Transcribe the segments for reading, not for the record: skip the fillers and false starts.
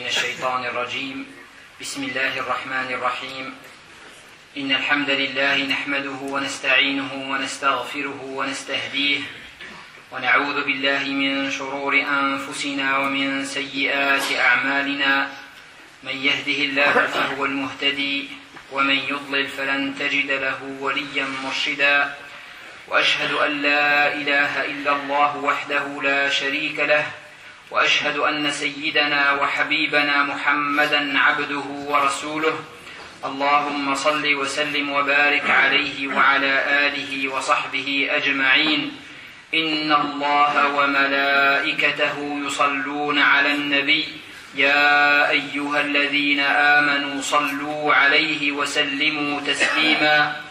من الشيطان الرجيم بسم الله الرحمن الرحيم إن الحمد لله نحمده ونستعينه ونستغفره ونستهديه ونعوذ بالله من شرور أنفسنا ومن سيئات أعمالنا من يهده الله فهو المهتدي ومن يضلل فلن تجد له وليا مرشدا وأشهد أن لا إله إلا الله وحده لا شريك له وأشهد أن سيدنا وحبيبنا محمدا عبده ورسوله اللهم صل وسلم وبارك عليه وعلى آله وصحبه أجمعين إن الله وملائكته يصلون على النبي يا أيها الذين آمنوا صلوا عليه وسلموا تسليما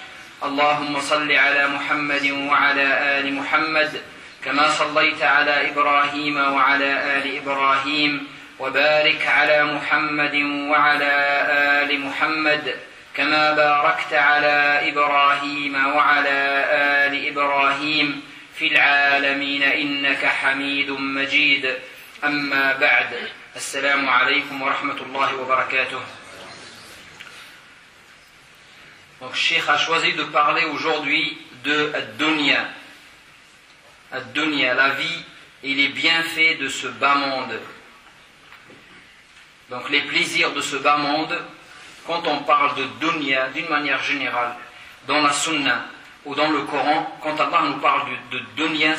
اللهم صل على محمد وعلى آل محمد كما صليت على إبراهيم وعلى آل إبراهيم وبارك على محمد وعلى آل محمد كما باركت على إبراهيم وعلى آل إبراهيم في العالمين إنك حميد مجيد أما بعد السلام عليكم ورحمة الله وبركاته. Donc, Cheikh a choisi de parler aujourd'hui de Ad-Dunya. Ad-Dunya, la vie et les bienfaits de ce bas monde. Donc, les plaisirs de ce bas monde, quand on parle de Dunya, d'une manière générale, dans la Sunna ou dans le Coran, quand Allah nous parle de Dunya,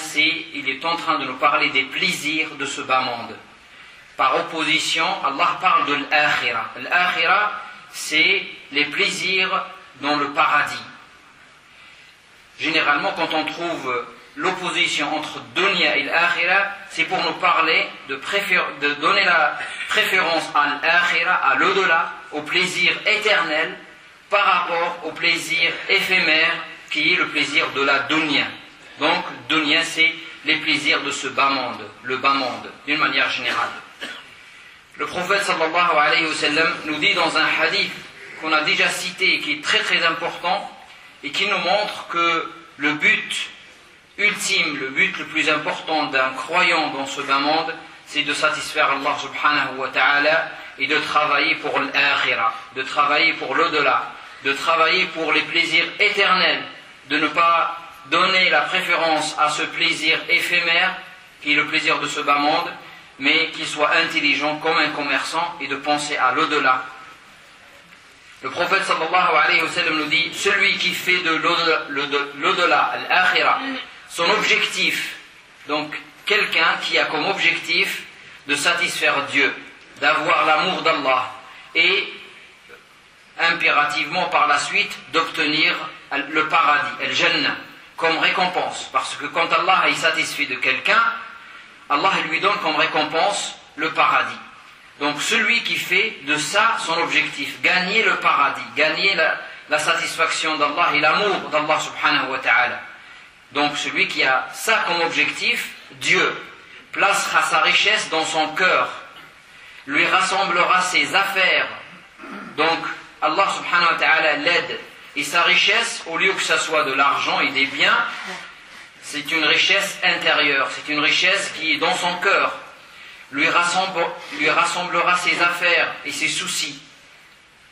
il est en train de nous parler des plaisirs de ce bas monde. Par opposition, Allah parle de l'Akhira. L'Akhira, c'est les plaisirs dans le paradis. Généralement, quand on trouve l'opposition entre Dunya et l'Akhira, c'est pour nous parler de donner la préférence à l'Akhira, à l'au-delà, au plaisir éternel, par rapport au plaisir éphémère qui est le plaisir de la Dunya. Donc, Dunya, c'est les plaisirs de ce bas monde, le bas monde, d'une manière générale. Le prophète sallallahu alayhi wa sallam nous dit dans un hadith qu'on a déjà cité et qui est très très important et qui nous montre que le but ultime, le but le plus important d'un croyant dans ce bas monde, c'est de satisfaire Allah subhanahu wa ta'ala et de travailler pour l'akhira, de travailler pour l'au-delà, de travailler pour les plaisirs éternels, de ne pas donner la préférence à ce plaisir éphémère qui est le plaisir de ce bas monde, mais qu'il soit intelligent comme un commerçant et de penser à l'au-delà. Le prophète sallallahu alayhi wa sallam nous dit, celui qui fait de l'au-delà, l'akhira, son objectif, donc quelqu'un qui a comme objectif de satisfaire Dieu, d'avoir l'amour d'Allah et impérativement par la suite d'obtenir le paradis, al-Jannah, comme récompense. Parce que quand Allah est satisfait de quelqu'un, Allah lui donne comme récompense le paradis. Donc celui qui fait de ça son objectif, gagner le paradis, gagner la satisfaction d'Allah et l'amour d'Allah subhanahu wa ta'ala. Donc celui qui a ça comme objectif, Dieu placera sa richesse dans son cœur, lui rassemblera ses affaires. Donc Allah subhanahu wa ta'ala l'aide. Et sa richesse, au lieu que ça soit de l'argent et des biens, c'est une richesse intérieure, c'est une richesse qui est dans son cœur. Lui rassemblera ses affaires et ses soucis.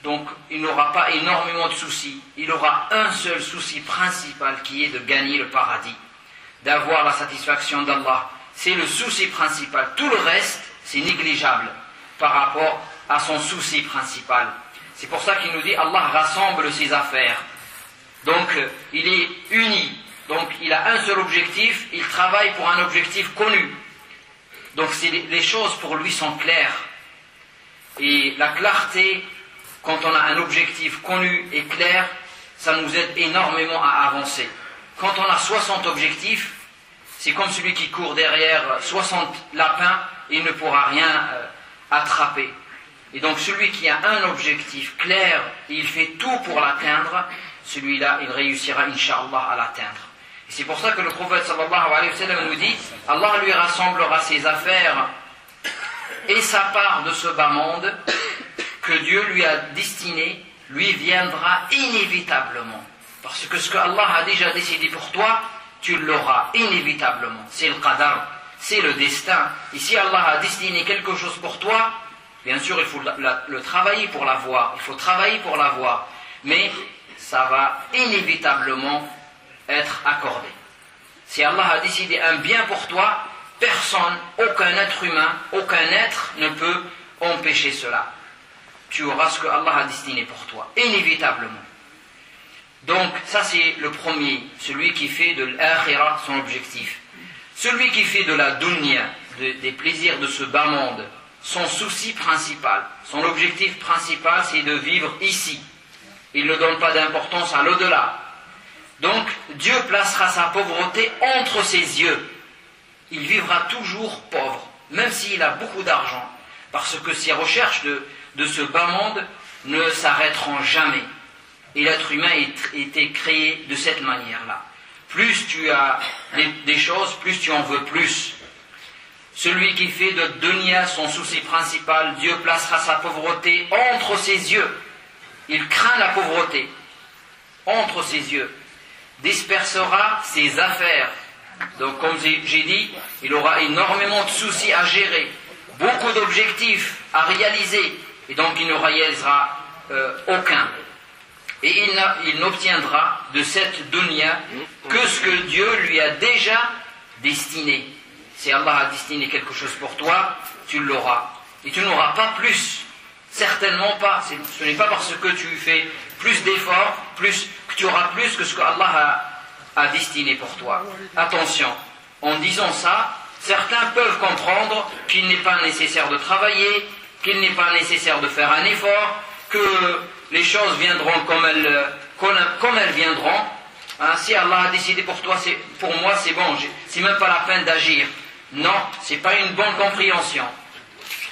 Donc il n'aura pas énormément de soucis. Il aura un seul souci principal qui est de gagner le paradis, d'avoir la satisfaction d'Allah. C'est le souci principal. Tout le reste, c'est négligeable par rapport à son souci principal. C'est pour ça qu'il nous dit Allah rassemble ses affaires. Donc il est uni. Donc il a un seul objectif, il travaille pour un objectif connu. Donc les choses pour lui sont claires. Et la clarté, quand on a un objectif connu et clair, ça nous aide énormément à avancer. Quand on a 60 objectifs, c'est comme celui qui court derrière 60 lapins, il ne pourra rien attraper. Et donc celui qui a un objectif clair et il fait tout pour l'atteindre, celui-là, il réussira, Inch'Allah, à l'atteindre. Et c'est pour ça que le prophète sallallahu alayhi wa sallam nous dit, Allah lui rassemblera ses affaires et sa part de ce bas monde que Dieu lui a destiné, lui viendra inévitablement. Parce que ce que Allah a déjà décidé pour toi, tu l'auras inévitablement. C'est le qadar, c'est le destin. Et si Allah a destiné quelque chose pour toi, Bien sûr, il faut le travailler pour l'avoir, il faut travailler pour l'avoir, mais ça va inévitablement être accordé. Si Allah a décidé un bien pour toi, personne, aucun être humain, aucun être ne peut empêcher cela. Tu auras ce que Allah a destiné pour toi, inévitablement. Donc, ça c'est le premier, celui qui fait de l'akhira son objectif. Celui qui fait de la dunya, des plaisirs de ce bas monde, son souci principal, son objectif principal, c'est de vivre ici. Il ne donne pas d'importance à l'au-delà. Donc, Dieu placera sa pauvreté entre ses yeux. Il vivra toujours pauvre, même s'il a beaucoup d'argent, parce que ses recherches de ce bas monde ne s'arrêteront jamais. Et l'être humain a été créé de cette manière-là. Plus tu as des choses, plus tu en veux plus. Celui qui fait de dunya son souci principal, Dieu placera sa pauvreté entre ses yeux. Il craint la pauvreté entre ses yeux. Dispersera ses affaires. Donc comme j'ai dit, il aura énormément de soucis à gérer, beaucoup d'objectifs à réaliser, et donc il ne réalisera aucun. Et il n'obtiendra de cette dunya que ce que Dieu lui a déjà destiné. Si Allah a destiné quelque chose pour toi, tu l'auras. Et tu n'auras pas plus. Certainement pas. Ce n'est pas parce que tu fais plus d'efforts, que tu auras plus que ce que Allah a destiné pour toi. Attention, en disant ça, certains peuvent comprendre qu'il n'est pas nécessaire de travailler, qu'il n'est pas nécessaire de faire un effort, que les choses viendront comme elles viendront. Hein, si Allah a décidé pour toi, pour moi c'est bon, c'est même pas la peine d'agir. Non, c'est pas une bonne compréhension.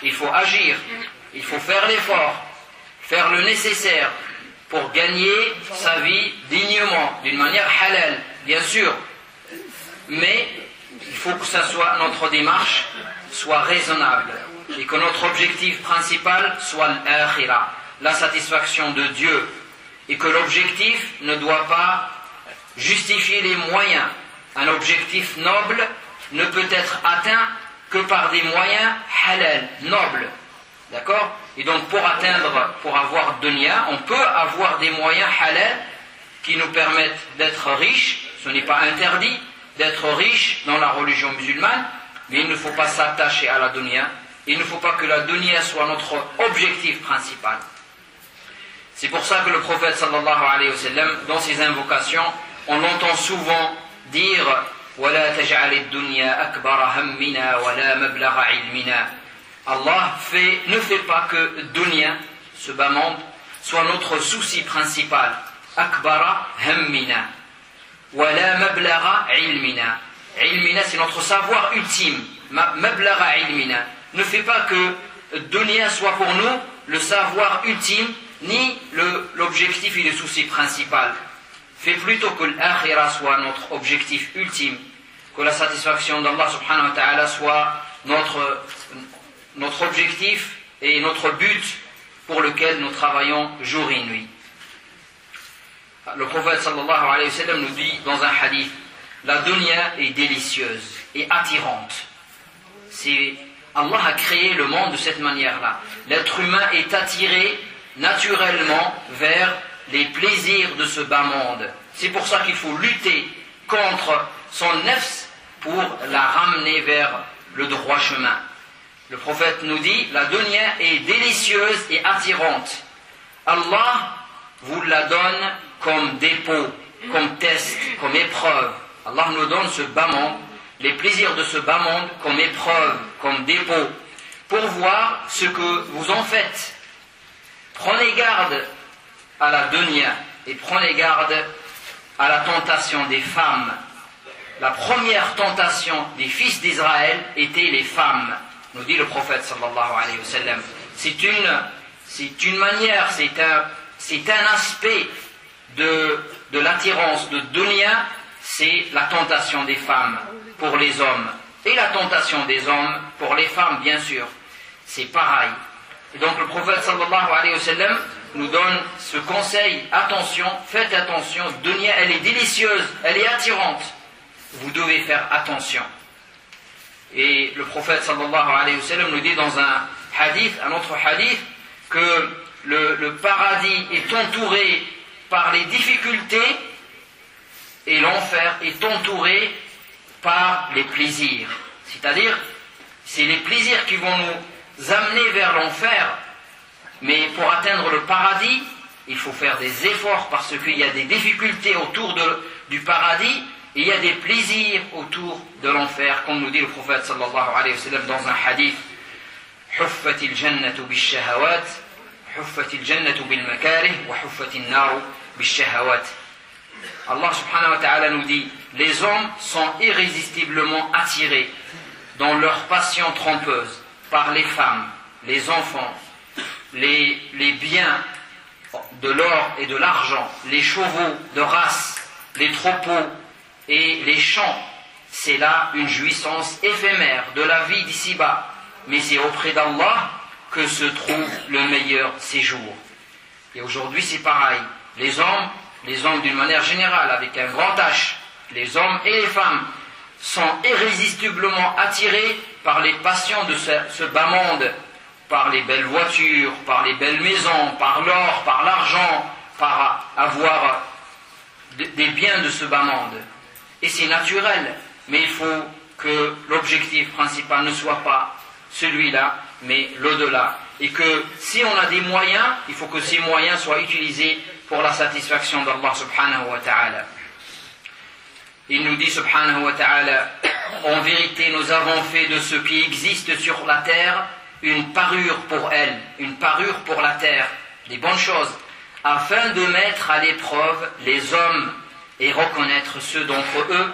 Il faut agir, il faut faire l'effort, faire le nécessaire pour gagner sa vie dignement, d'une manière halal, bien sûr. Mais il faut que notre démarche soit raisonnable et que notre objectif principal soit l'akhira, la satisfaction de Dieu, et que l'objectif ne doit pas justifier les moyens. Un objectif noble ne peut être atteint que par des moyens halal, nobles. D'accord? Et donc pour avoir dunya, on peut avoir des moyens halal qui nous permettent d'être riches. Ce n'est pas interdit d'être riche dans la religion musulmane, mais il ne faut pas s'attacher à la dunya. Il ne faut pas que la dunya soit notre objectif principal. C'est pour ça que le prophète sallallahu alayhi wa sallam, dans ses invocations, on l'entend souvent dire وَلَا تَجْعَلِ الدُّنْيَا أَكْبَرَ هَمِّنَا وَلَا مَبْلَغَ عِلْمِنَا. Allah ne fait pas que dunya, ce bas monde, soit notre souci principal. Akbara hammina wala mablagha ilmina. Ilmina, c'est notre savoir ultime. Mablagha ilmina. Ne fait pas que dunya soit pour nous le savoir ultime, ni l'objectif et le souci principal. Fait plutôt que l'akhira soit notre objectif ultime, que la satisfaction d'Allah subhanahu wa ta'ala soit notre objectif et notre but pour lequel nous travaillons jour et nuit. Le prophète sallallahu alayhi wa sallam nous dit dans un hadith, la dunya est délicieuse et attirante. Allah a créé le monde de cette manière-là. L'être humain est attiré naturellement vers les plaisirs de ce bas monde. C'est pour ça qu'il faut lutter contre son nefs pour la ramener vers le droit chemin. Le prophète nous dit, la dunya est délicieuse et attirante. Allah vous la donne comme dépôt, comme test, comme épreuve. Allah nous donne ce bas monde, les plaisirs de ce bas monde comme épreuve, comme dépôt, pour voir ce que vous en faites. Prenez garde à la dunya et prenez garde à la tentation des femmes. La première tentation des fils d'Israël était les femmes, nous dit le prophète sallallahu alayhi wa sallam. C'est une manière, c'est un aspect de l'attirance de dunya, c'est la tentation des femmes pour les hommes et la tentation des hommes pour les femmes, bien sûr. C'est pareil. Et donc le prophète sallallahu alayhi wa sallam nous donne ce conseil, attention, faites attention, dunya elle est délicieuse, elle est attirante, vous devez faire attention. Et le prophète sallallahu alayhi wa sallam nous dit dans hadith, un autre hadith, que le paradis est entouré par les difficultés et l'enfer est entouré par les plaisirs. C'est-à-dire, c'est les plaisirs qui vont nous amener vers l'enfer, mais pour atteindre le paradis, il faut faire des efforts parce qu'il y a des difficultés autour du paradis et il y a des plaisirs autour de l'enfer, comme nous dit le prophète sallallahu alayhi wa sallam dans un hadith. حفت الجنة بالشهوات حفت الجنة بالمكاره وحفت النار بالشهوات. Allah subhanahu wa ta'ala nous dit, les hommes sont irrésistiblement attirés dans leur passion trompeuse par les femmes, les enfants, les biens de l'or et de l'argent, les chevaux de race, les troupeaux et les champs. C'est là une jouissance éphémère de la vie d'ici-bas, mais c'est auprès d'Allah que se trouve le meilleur séjour. Et aujourd'hui c'est pareil, les hommes d'une manière générale, avec un grand H, les hommes et les femmes sont irrésistiblement attirés par les passions de ce bas monde, par les belles voitures, par les belles maisons, par l'or, par l'argent, par avoir des biens de ce bas monde. Et c'est naturel, mais il faut que l'objectif principal ne soit pas celui-là, mais l'au-delà. Et que si on a des moyens, il faut que ces moyens soient utilisés pour la satisfaction d'Allah subhanahu wa ta'ala. Il nous dit subhanahu wa ta'ala, en vérité nous avons fait de ce qui existe sur la terre une parure pour elle, une parure pour la terre, des bonnes choses, afin de mettre à l'épreuve les hommes et reconnaître ceux d'entre eux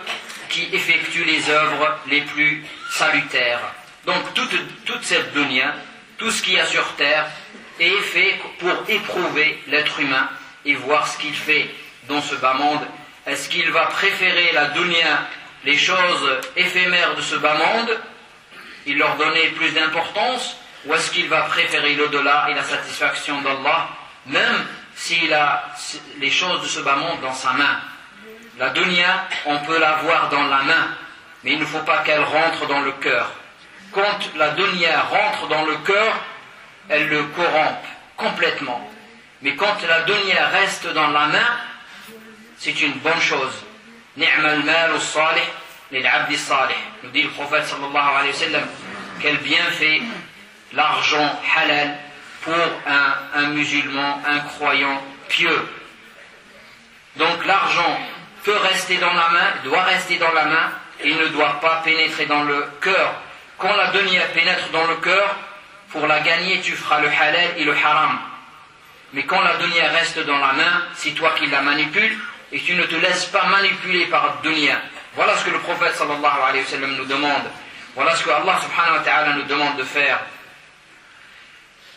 qui effectuent les œuvres les plus salutaires. Donc toute cette dunya, tout ce qu'il y a sur terre est fait pour éprouver l'être humain et voir ce qu'il fait dans ce bas monde. Est-ce qu'il va préférer la dunya, les choses éphémères de ce bas monde, il leur donner plus d'importance, ou est-ce qu'il va préférer l'au-delà et la satisfaction d'Allah, même s'il a les choses de ce bas monde dans sa main? La dunya, on peut l'avoir dans la main, mais il ne faut pas qu'elle rentre dans le cœur. Quand la dunya rentre dans le cœur, elle le corrompt complètement. Mais quand la dunya reste dans la main, c'est une bonne chose. Ni'mal malu salih lil abdi salih. Nous dit le prophète sallallahu alayhi wa sallam, quel bienfait l'argent halal pour un musulman, un croyant pieux. Donc l'argent peut rester dans la main, doit rester dans la main, et ne doit pas pénétrer dans le cœur. Quand la dunya pénètre dans le cœur, pour la gagner, tu feras le halal et le haram. Mais quand la dunya reste dans la main, c'est toi qui la manipules, et tu ne te laisses pas manipuler par la dunya. Voilà ce que le prophète sallallahu alayhi wa sallam nous demande. Voilà ce que Allah subhanahu wa ta'ala nous demande de faire.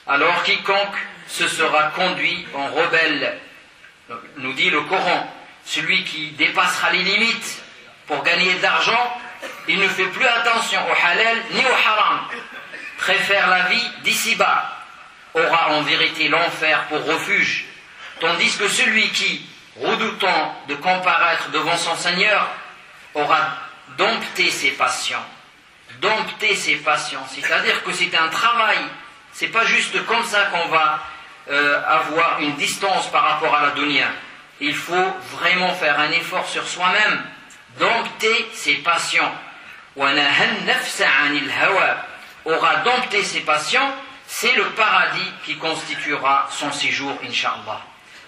Alors quiconque se sera conduit en rebelle, nous dit le Coran, celui qui dépassera les limites pour gagner de l'argent, il ne fait plus attention au halal ni au haram, préfère la vie d'ici-bas, aura en vérité l'enfer pour refuge, tandis que celui qui, redoutant de comparaître devant son Seigneur, aura dompté ses passions. Dompter ses passions, c'est-à-dire que c'est un travail, c'est pas juste comme ça qu'on va avoir une distance par rapport à la dunya. Il faut vraiment faire un effort sur soi-même, dompter ses passions. Aura dompté ses passions, c'est le paradis qui constituera son séjour, Inch'Allah.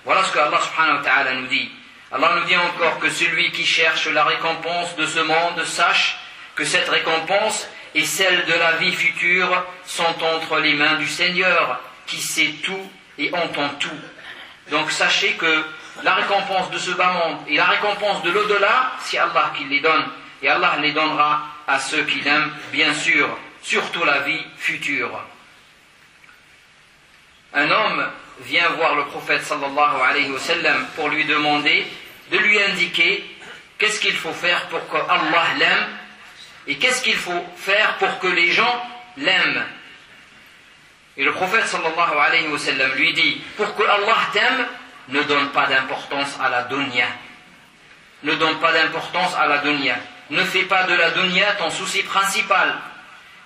Voilà ce que Allah subhanahu wa ta'ala nous dit. Allah nous dit encore que celui qui cherche la récompense de ce monde sache que cette récompense et celle de la vie future sont entre les mains du Seigneur, qui sait tout et entend tout. Donc sachez que la récompense de ce bas monde et la récompense de l'au-delà, c'est Allah qui les donne. Et Allah les donnera à ceux qui l'aiment, bien sûr, surtout la vie future. Un homme vient voir le prophète sallallahu alayhi wa sallam pour lui demander de lui indiquer qu'est-ce qu'il faut faire pour que Allah l'aime et qu'est-ce qu'il faut faire pour que les gens l'aiment. Et le prophète sallallahu alayhi wa sallam lui dit, pour que Allah t'aime, ne donne pas d'importance à la dunya. Ne donne pas d'importance à la dunya. Ne fais pas de la dunya ton souci principal.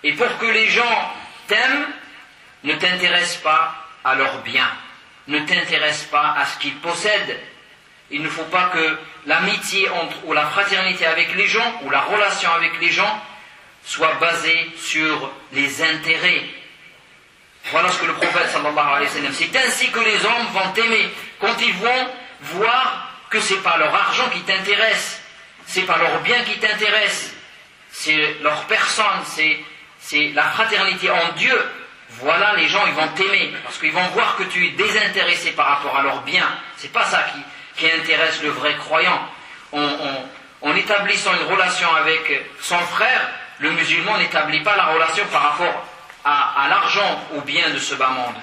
Et pour que les gens t'aiment, ne t'intéresse pas à leurs biens, ne t'intéresse pas à ce qu'ils possèdent. Il ne faut pas que l'amitié ou la fraternité avec les gens, ou la relation avec les gens, soit basée sur les intérêts. Voilà ce que le prophète sallallahu alayhi wa sallam. C'est ainsi que les hommes vont t'aimer, quand ils vont voir que ce n'est pas leur argent qui t'intéresse, ce n'est pas leur bien qui t'intéresse, c'est leur personne, c'est la fraternité en Dieu. Voilà, les gens ils vont t'aimer, parce qu'ils vont voir que tu es désintéressé par rapport à leur bien. C'est pas ça qui intéresse le vrai croyant. En établissant une relation avec son frère, le musulman n'établit pas la relation par rapport à l'argent ou bien de ce bas monde.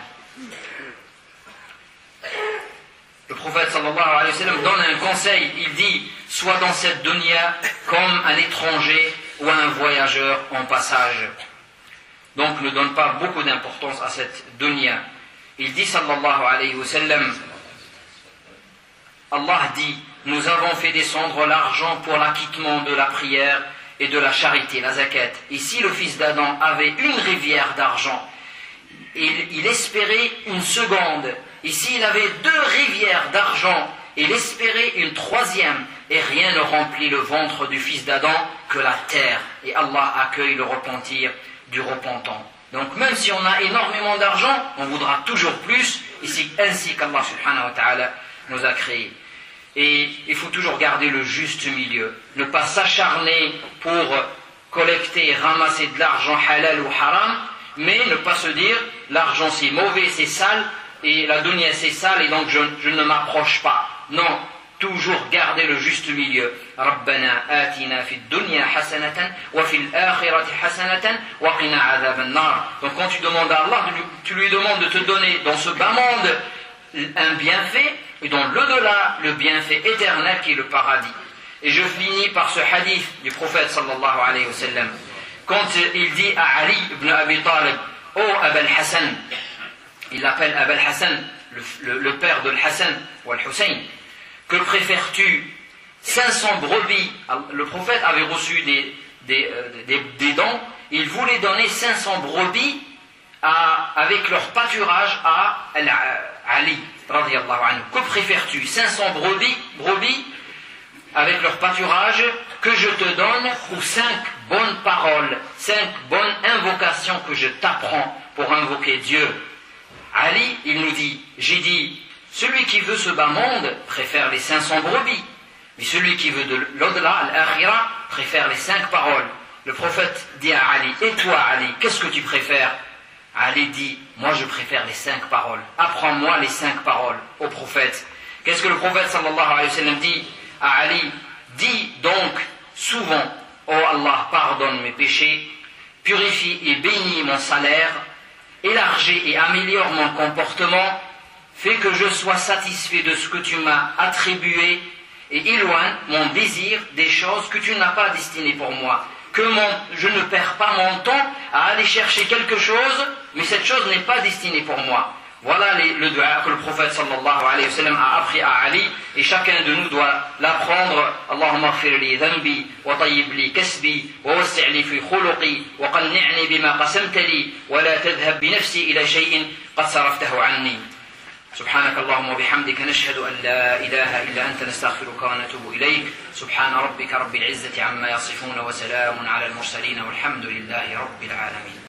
Le prophète sallallahu alayhi wa sallam donne un conseil. Il dit: sois dans cette dunya comme un étranger ou un voyageur en passage. Donc ne donne pas beaucoup d'importance à cette dunya. Il dit sallallahu alayhi wa sallam, Allah dit: nous avons fait descendre l'argent pour l'acquittement de la prière et de la charité, la zakat. Et si le fils d'Adam avait une rivière d'argent, il espérait une seconde. Et s'il avait 2 rivières d'argent, il espérait une 3e. Et rien ne remplit le ventre du fils d'Adam que la terre. Et Allah accueille le repentir du repentant. Donc même si on a énormément d'argent, on voudra toujours plus. Et c'est ainsi qu'Allah subhanahu wa ta'ala nous a créés. Et il faut toujours garder le juste milieu. Ne pas s'acharner pour collecter et ramasser de l'argent halal ou haram, mais ne pas se dire l'argent c'est mauvais, c'est sale, et la dunya c'est sale, et donc je ne m'approche pas. Non, toujours garder le juste milieu. Rabbana atina fid dunya hasanatan wa fil akhirati hasanatan wa qina adhaban nar. Donc quand tu demandes à Allah, tu lui demandes de te donner dans ce bas monde un bienfait, et dans l'au-delà, le bienfait éternel qui est le paradis. Et je finis par ce hadith du prophète sallallahu alayhi wa sallam. Quand il dit à Ali ibn Abi Talib: oh Abul Hassan, il l'appelle Abul Hassan, le père de Hassan ou Al-Hussein, que préfères-tu, 500 brebis? Le prophète avait reçu des dons, il voulait donner 500 brebis avec leur pâturage à Ali. Que préfères-tu, 500 brebis avec leur pâturage que je te donne, ou 5 bonnes paroles, 5 bonnes invocations que je t'apprends pour invoquer Dieu? Ali, il nous dit, j'ai dit, celui qui veut ce bas monde préfère les 500 brebis, mais celui qui veut de l'au-delà, l'akhira, préfère les 5 paroles. Le prophète dit à Ali: et toi Ali, qu'est-ce que tu préfères? Ali dit: moi je préfère les 5 paroles. Apprends-moi les 5 paroles au prophète. Qu'est-ce que le prophète sallallahu alayhi wa sallam dit à Ali? Dis donc souvent: oh Allah, pardonne mes péchés, purifie et bénis mon salaire, élargis et améliore mon comportement, fais que je sois satisfait de ce que tu m'as attribué et éloigne mon désir des choses que tu n'as pas destinées pour moi. Que je ne perds pas mon temps à aller chercher quelque chose, mais cette chose n'est pas destinée pour moi. Voilà le dua que le prophète sallallahu alayhi wa sallam a appris à Ali, et chacun de nous doit l'apprendre. Allahumma ighfir li dhanbi, wa tayyib li kasbi, wa wassi' li fi khuluqi, wa qanni'ni bima qasamta li, wa la tadhhab bi nafsi ila shay'in qad saraftahu anni. سبحانك اللهم وبحمدك نشهد أن لا إله إلا أنت نستغفرك ونتوب إليك سبحان ربك رب العزة عما يصفون وسلام على المرسلين والحمد لله رب العالمين.